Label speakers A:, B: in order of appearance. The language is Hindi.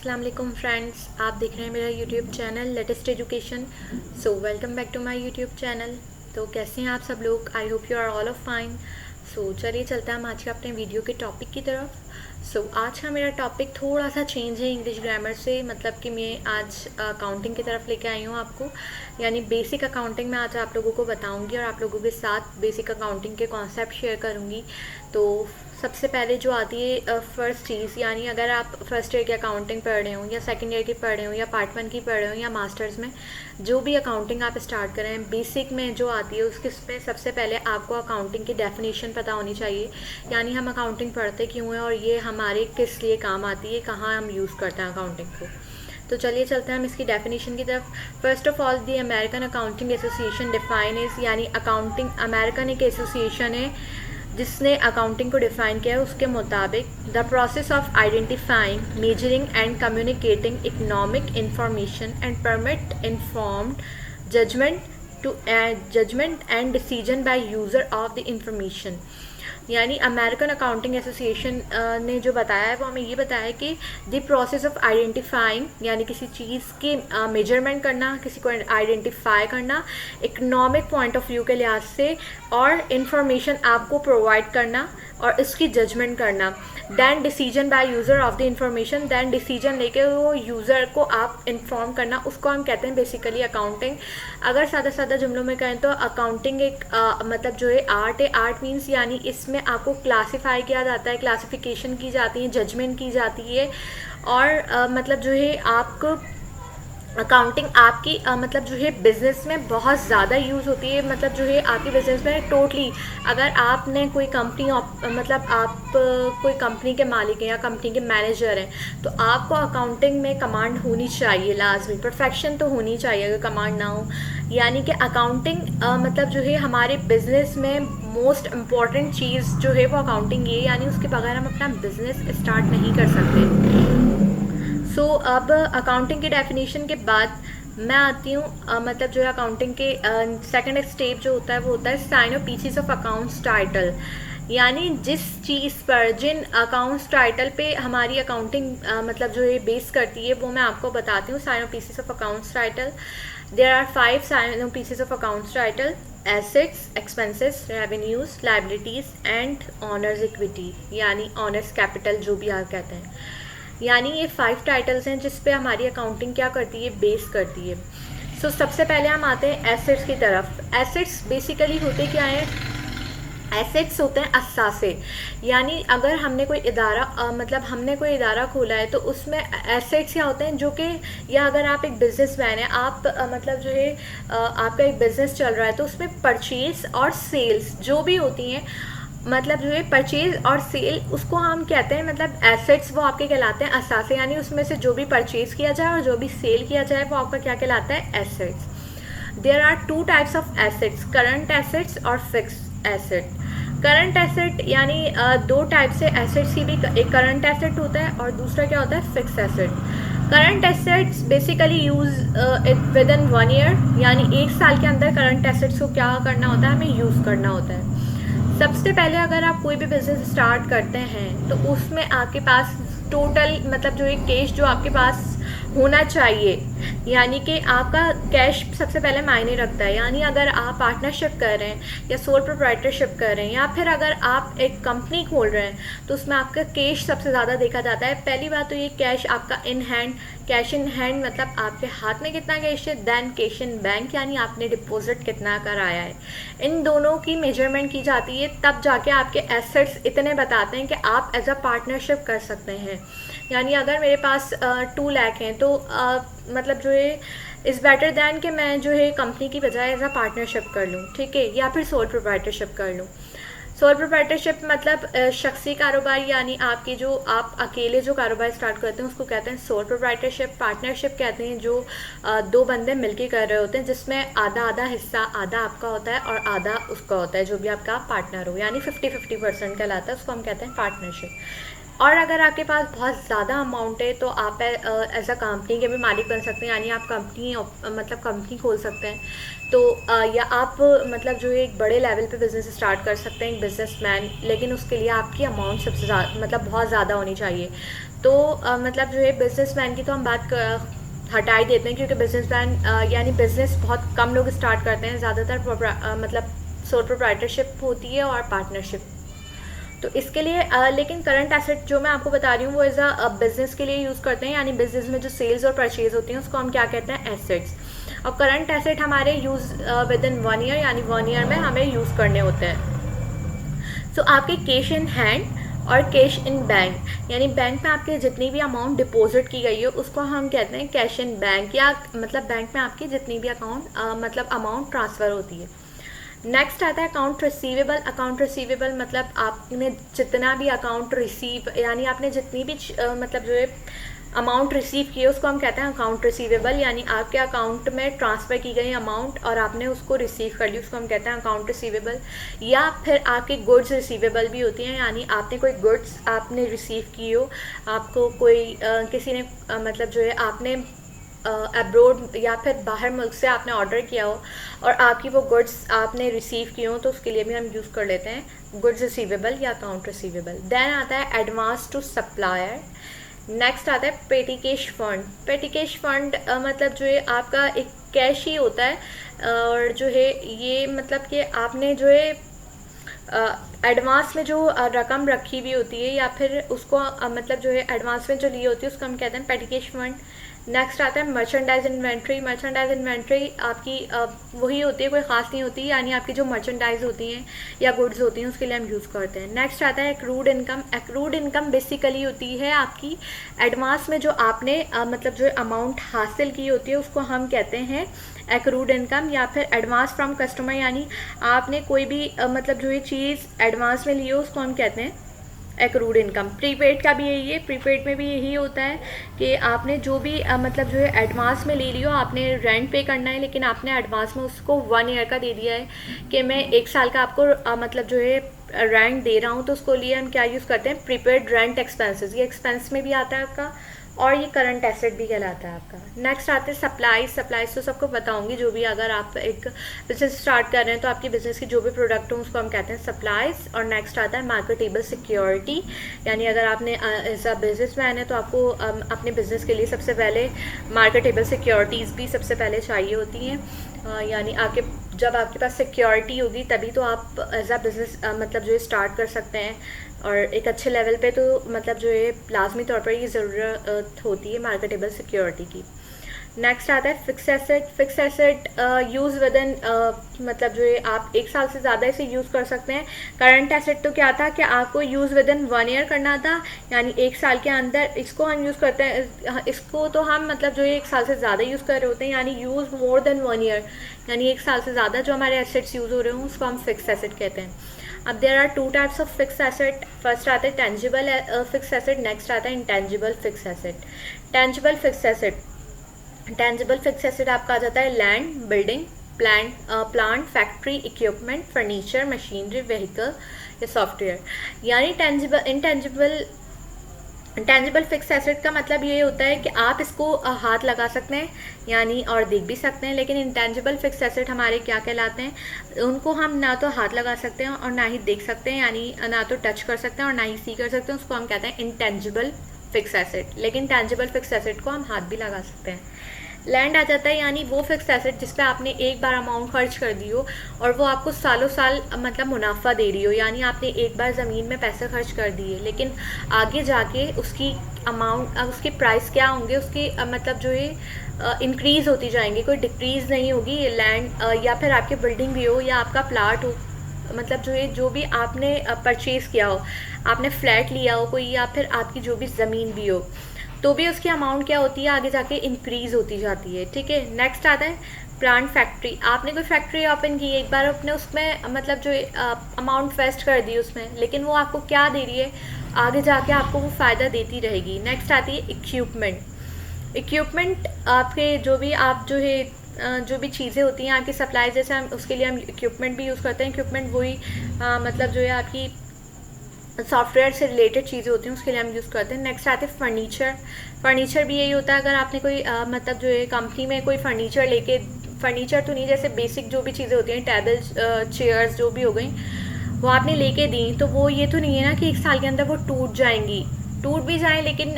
A: अस्सलाम वालेकुम फ्रेंड्स, आप देख रहे हैं मेरा YouTube channel latest education. So welcome back to my YouTube channel. तो कैसे हैं आप सब लोग? I hope you are all of fine. So चलिए चलते हैं हम आज के अपने वीडियो के टॉपिक की तरफ। आज का मेरा टॉपिक थोड़ा सा चेंज है इंग्लिश ग्रामर से, मतलब कि मैं आज अकाउंटिंग की तरफ लेके आई हूँ आपको, यानी बेसिक अकाउंटिंग मैं आज आप लोगों को बताऊँगी और आप लोगों के साथ बेसिक अकाउंटिंग के कॉन्सेप्ट शेयर करूँगी। तो सबसे पहले जो आती है फर्स्ट चीज़, यानी अगर आप फर्स्ट ईयर की अकाउंटिंग पढ़ रहे हो या सेकंड ईयर की पढ़ रहे हो या पार्ट 1 की पढ़ रहे हो या मास्टर्स में जो भी अकाउंटिंग आप स्टार्ट कर रहे हैं, बेसिक में जो आती है उसके सबसे पहले आपको अकाउंटिंग की डेफिनेशन पता होनी चाहिए। यानी हम अकाउंटिंग पढ़ते क्यों हैं और ये हमारे किस लिए काम आती है, कहाँ हम यूज़ करते हैं अकाउंटिंग को। तो चलिए चलते हैं हम इसकी डेफिनेशन की तरफ। First of all, the American Accounting Association define is, यानी अकाउंटिंग अमेरिकन एक एसोसिएशन है जिसने अकाउंटिंग को डिफाइन किया है। उसके मुताबिक the process of identifying, measuring and communicating economic information and permit informed judgement and decision by user of the information. यानी अमेरिकन अकाउंटिंग एसोसिएशन ने जो बताया है वो हमें ये बताया है कि द प्रोसेस ऑफ आइडेंटिफाइंग, यानी किसी चीज़ की मेजरमेंट करना, किसी को आइडेंटिफाई करना इकोनॉमिक पॉइंट ऑफ व्यू के लिहाज से, और इन्फॉर्मेशन आपको प्रोवाइड करना और इसकी जजमेंट करना। Then decision by user of the information, then decision लेके वो यूज़र को आप इन्फॉर्म करना, उसको हम कहते हैं बेसिकली अकाउंटिंग। अगर सादा सादा जुमलों में कहें तो अकाउंटिंग एक मतलब जो है आर्ट है। आर्ट मीन्स यानी इसमें आपको क्लासीफाई किया जाता है, क्लासिफिकेशन की जाती है, जजमेंट की जाती है, और मतलब जो है आपको अकाउंटिंग आपकी मतलब जो है बिज़नेस में बहुत ज़्यादा यूज़ होती है। मतलब जो है आपकी बिज़नेस में टोटली, अगर आपने कोई कंपनी मतलब आप कोई कंपनी के मालिक हैं या कंपनी के मैनेजर हैं, तो आपको अकाउंटिंग में कमांड होनी चाहिए, लाजमी परफेक्शन तो होनी चाहिए अगर कमांड ना हो। यानी कि अकाउंटिंग मतलब जो है हमारे बिज़नेस में मोस्ट इम्पॉर्टेंट चीज़ जो है वो अकाउंटिंग ये, यानी उसके बगैर हम अपना बिज़नेस स्टार्ट नहीं कर सकते। अब अकाउंटिंग की डेफिनेशन के बाद मैं आती हूँ मतलब जो है अकाउंटिंग के सेकंड स्टेप जो होता है वो होता है sign of pieces of accounts title. यानी जिस चीज़ पर, जिन अकाउंट्स टाइटल पे हमारी अकाउंटिंग मतलब जो है बेस करती है, वो मैं आपको बताती हूँ। Sign of pieces of accounts title, there are 5 sign of pieces of accounts title: assets, expenses, revenues, liabilities and owners equity, यानी ऑनर्स कैपिटल जो भी आप कहते हैं। यानी ये 5 टाइटल्स हैं जिस पे हमारी अकाउंटिंग क्या करती है, बेस करती है। सबसे पहले हम आते हैं एसेट्स की तरफ। एसेट्स बेसिकली होते क्या हैं? एसेट्स होते हैं असासे। यानी अगर हमने कोई इदारा मतलब हमने कोई इदारा खोला है तो उसमें एसेट्स क्या होते हैं, जो कि, या अगर आप एक बिजनेसमैन हैं, आप मतलब जो है आपका एक बिज़नेस चल रहा है, तो उसमें परचेज और सेल्स जो भी होती हैं, मतलब जो है परचेज और सेल, उसको हम कहते हैं मतलब एसेट्स, वो आपके कहलाते हैं असासे। यानी उसमें से जो भी परचेज किया जाए और जो भी सेल किया जाए वो आपका क्या कहलाता है, assets. There are 2 types of assets, current assets और फिक्स एसेट। करंट एसेट यानी 2 टाइप से एसेट्स की भी, एक करंट एसेट होता है और दूसरा क्या होता है, fix asset. Current assets basically use it with in 1 year, यानी 1 साल के अंदर करंट एसेट्स को क्या करना होता है, हमें यूज़ करना होता है। सबसे पहले अगर आप कोई भी बिज़नेस स्टार्ट करते हैं तो उसमें आपके पास टोटल मतलब जो एक कैश जो आपके पास होना चाहिए, यानी कि आपका कैश सबसे पहले मायने रखता है। यानी अगर आप पार्टनरशिप कर रहे हैं या सोल प्रोप्राइटरशिप कर रहे हैं या फिर अगर आप एक कंपनी खोल रहे हैं, तो उसमें आपका कैश सबसे ज़्यादा देखा जाता है। पहली बात तो ये कैश आपका in hand, cash in hand मतलब आपके हाथ में कितना कैश है, देन कैश इन बैंक, यानी आपने डिपॉजिट कितना कराया है। इन दोनों की मेजरमेंट की जाती है, तब जाके आपके एसेट्स इतने बताते हैं कि आप एज अ पार्टनरशिप कर सकते हैं। यानी अगर मेरे पास 2 लाख हैं तो मतलब जो है इज़ बेटर दैन कि मैं जो है कंपनी की बजाय एज अ पार्टनरशिप कर लूँ, ठीक है, या फिर सोल प्रोप्राइटरशिप कर लूँ। सोल प्रोप्राइटरशिप मतलब शख्सी कारोबार, यानी आपकी जो आप अकेले जो कारोबार स्टार्ट करते हैं उसको कहते हैं सोल प्रोप्राइटरशिप। पार्टनरशिप कहते हैं जो 2 बंदे मिलके कर रहे होते हैं, जिसमें आधा आधा हिस्सा, आधा आपका होता है और आधा उसका होता है जो भी आपका पार्टनर हो, यानी 50-50% कहलाता है, उसको हम कहते हैं पार्टनरशिप। और अगर आपके पास बहुत ज़्यादा अमाउंट है तो आप एज अ कंपनी के भी मालिक बन सकते हैं, यानी आप कंपनी मतलब कंपनी खोल सकते हैं। तो या आप मतलब जो है एक बड़े लेवल पे बिज़नेस स्टार्ट कर सकते हैं, एक बिजनेसमैन, लेकिन उसके लिए आपकी अमाउंट सबसे ज़्यादा मतलब बहुत ज़्यादा होनी चाहिए। तो मतलब जो है बिजनेसमैन की तो हम बात हटा ही देते हैं, क्योंकि बिजनेसमैन यानी बिजनेस बहुत कम लोग स्टार्ट करते हैं, ज़्यादातर मतलब सोल प्रोप्राइटरशिप होती है और पार्टनरशिप। तो इसके लिए लेकिन करंट एसेट जो मैं आपको बता रही हूँ वो एज अ बिजनेस के लिए यूज़ करते हैं, यानी बिजनेस में जो सेल्स और परचेज होती हैं उसको हम क्या कहते हैं, एसेट्स। और करंट एसेट हमारे यूज़ विद इन 1 ईयर, यानी 1 ईयर में हमें यूज़ करने होते हैं। सो आपके कैश इन हैंड और कैश इन बैंक, यानी बैंक में आपके जितनी भी अमाउंट डिपॉजिट की गई हो उसको हम कहते हैं कैश इन बैंक, या मतलब बैंक में आपकी जितनी भी मतलब अमाउंट ट्रांसफ़र होती है। नेक्स्ट आता है अकाउंट रिसीवेबल। अकाउंट रिसीवेबल मतलब आपने जितना भी अकाउंट रिसीव, यानी आपने जितनी भी मतलब जो है अमाउंट रिसीव की है उसको हम कहते हैं अकाउंट रिसीवेबल, यानी आपके अकाउंट में ट्रांसफ़र की गई अमाउंट और आपने उसको रिसीव कर ली, उसको हम कहते हैं अकाउंट रिसीवेबल। या फिर आपकी गुड्स रिसीवेबल भी होती हैं, यानी आपने कोई गुड्स आपने रिसीव की हो, आपको कोई किसी ने मतलब जो है आपने अब्रोड या फिर बाहर मुल्क से आपने ऑर्डर किया हो और आपकी वो गुड्स आपने रिसीव की हो, तो उसके लिए भी हम यूज़ कर लेते हैं गुड्स रिसीवेबल या अकाउंट रिसीवेबल। देन आता है एडवांस टू सप्लायर। नेक्स्ट आता है पेटी कैश फंड। पेटी कैश फंड मतलब जो है आपका एक कैश ही होता है, और जो है ये मतलब कि आपने जो है एडवांस में जो रकम रखी हुई होती है या फिर उसको मतलब जो है एडवांस में जो ली होती है उसको हम कहते हैं पेटी कैश फंड। नेक्स्ट आता है मर्चेंडाइज इन्वेंट्री। मर्चेंडाइज इन्वेंट्री आपकी वही होती है, कोई ख़ास नहीं होती, यानी आपकी जो मर्चेंडाइज होती हैं या गुड्स होती हैं उसके लिए हम यूज़ करते हैं। नेक्स्ट आता है accrued income. Accrued income basically होती है आपकी एडवांस में जो आपने मतलब जो अमाउंट हासिल की होती है उसको हम कहते हैं एक्रूड इनकम, या फिर एडवांस फ्रॉम कस्टमर, यानी आपने कोई भी मतलब जो ये चीज़ एडवांस में ली हो उसको हम कहते हैं एक्रूड इनकम। प्रीपेड का भी यही है, प्रीपेड में भी यही होता है कि आपने जो भी मतलब जो है एडवांस में ले लियो, आपने रेंट पे करना है लेकिन आपने एडवांस में उसको 1 ईयर का दे दिया है कि मैं 1 साल का आपको मतलब जो है रेंट दे रहा हूँ, तो उसको लिए हम क्या यूज़ करते हैं, प्रीपेड रेंट एक्सपेंसेस। ये एक्सपेंस में भी आता है आपका और ये करंट एसेट भी कहलाता है आपका। नेक्स्ट आते हैं सप्लाईज। सप्लाईज तो सबको बताऊंगी, जो भी अगर आप एक बिजनेस स्टार्ट कर रहे हैं तो आपकी बिजनेस की जो भी प्रोडक्ट हो उसको हम कहते हैं सप्लाईज। और नेक्स्ट आता है मार्केटेबल सिक्योरिटी, यानी अगर आपने एज अ बिजनेस मैन है तो आपको अपने बिजनेस के लिए सबसे पहले मार्केटेबल सिक्योरिटीज़ भी सबसे पहले चाहिए होती हैं, यानी जब आपके पास सिक्योरिटी होगी तभी तो आप एज अ बिज़नेस मतलब जो है स्टार्ट कर सकते हैं, और एक अच्छे लेवल पे तो मतलब जो है लाजमी तौर पर ये ज़रूरत होती है मार्केटेबल सिक्योरिटी की। नेक्स्ट आता है fix asset. Fix asset use with in मतलब जो है आप 1 साल से ज़्यादा इसे यूज़ कर सकते हैं। करंट एसेट तो क्या था कि आपको यूज़ विद इन 1 ईयर करना था, यानी 1 साल के अंदर इसको हम यूज़ करते हैं, इसको तो हम मतलब जो है 1 साल से ज़्यादा यूज़ कर रहे होते हैं, यानी यूज़ मोर देन 1 ईयर, यानी 1 साल से ज़्यादा जो हमारे एसेट्स यूज़ हो रहे हों उसको हम फिक्स एसेट कहते हैं। अब there are 2 types of fix asset. First आता है टेंजिबल फिक्स एसेट, नेक्स्ट आता है intangible fix asset. Tangible fix asset, tangible fix asset आपका आ जाता है land, building, plant, factory, equipment, furniture, machinery, vehicle या सॉफ्टवेयर। यानी टेंजिबल फिक्स एसेट का मतलब ये होता है कि आप इसको हाथ लगा सकते हैं यानी और देख भी सकते हैं, लेकिन इंटेंजिबल फिक्स एसेट हमारे क्या कहलाते हैं, उनको हम ना तो हाथ लगा सकते हैं और ना ही देख सकते हैं, यानी ना तो टच कर सकते हैं और ना ही सी कर सकते हैं, उसको हम कहते हैं इंटेंजिबल फिक्स एसेट। लेकिन टेंजिबल फिक्स एसेट को हम हाथ भी लगा सकते हैं। लैंड आ जाता है, यानी वो फिक्स एसेट जिस पे आपने एक बार अमाउंट खर्च कर दी हो और वो आपको सालों साल मतलब मुनाफा दे रही हो, यानी आपने एक बार ज़मीन में पैसे खर्च कर दिए लेकिन आगे जाके उसकी अमाउंट उसके प्राइस क्या होंगे, उसके मतलब जो है इंक्रीज़ होती जाएंगी, कोई डिक्रीज़ नहीं होगी। ये लैंड या फिर आपकी बिल्डिंग भी हो या आपका प्लाट हो, मतलब जो है जो भी आपने परचेज़ किया हो, आपने फ्लैट लिया हो कोई, या फिर आपकी जो भी ज़मीन भी हो, तो भी उसकी अमाउंट क्या होती है आगे जाके इंक्रीज़ होती जाती है। ठीक है, नेक्स्ट आता है प्लांट फैक्ट्री। आपने कोई फैक्ट्री ओपन की, एक बार अपने उसमें मतलब जो अमाउंट वेस्ट कर दी उसमें, लेकिन वो आपको क्या दे रही है, आगे जाके आपको वो फ़ायदा देती रहेगी। नेक्स्ट आती है इक्विपमेंट। इक्विपमेंट आपके जो भी आप जो है जो भी चीज़ें होती हैं आपकी सप्लाई, जैसे हम उसके लिए हम इक्विपमेंट भी यूज़ करते हैं। इक्विपमेंट वही मतलब जो है आपकी सॉफ्टवेयर से रिलेटेड चीज़ें होती हैं उसके लिए हम यूज़ करते हैं। नेक्स्ट आते हैं फर्नीचर। फर्नीचर भी यही होता है, अगर आपने कोई मतलब जो है कंपनी में कोई फर्नीचर लेके, फर्नीचर तो नहीं, जैसे बेसिक जो भी चीज़ें होती हैं टेबल चेयर्स जो भी हो गई, वो आपने लेके दी, तो वो ये तो नहीं है ना कि 1 साल के अंदर वो टूट जाएंगी, टूट भी जाएँ लेकिन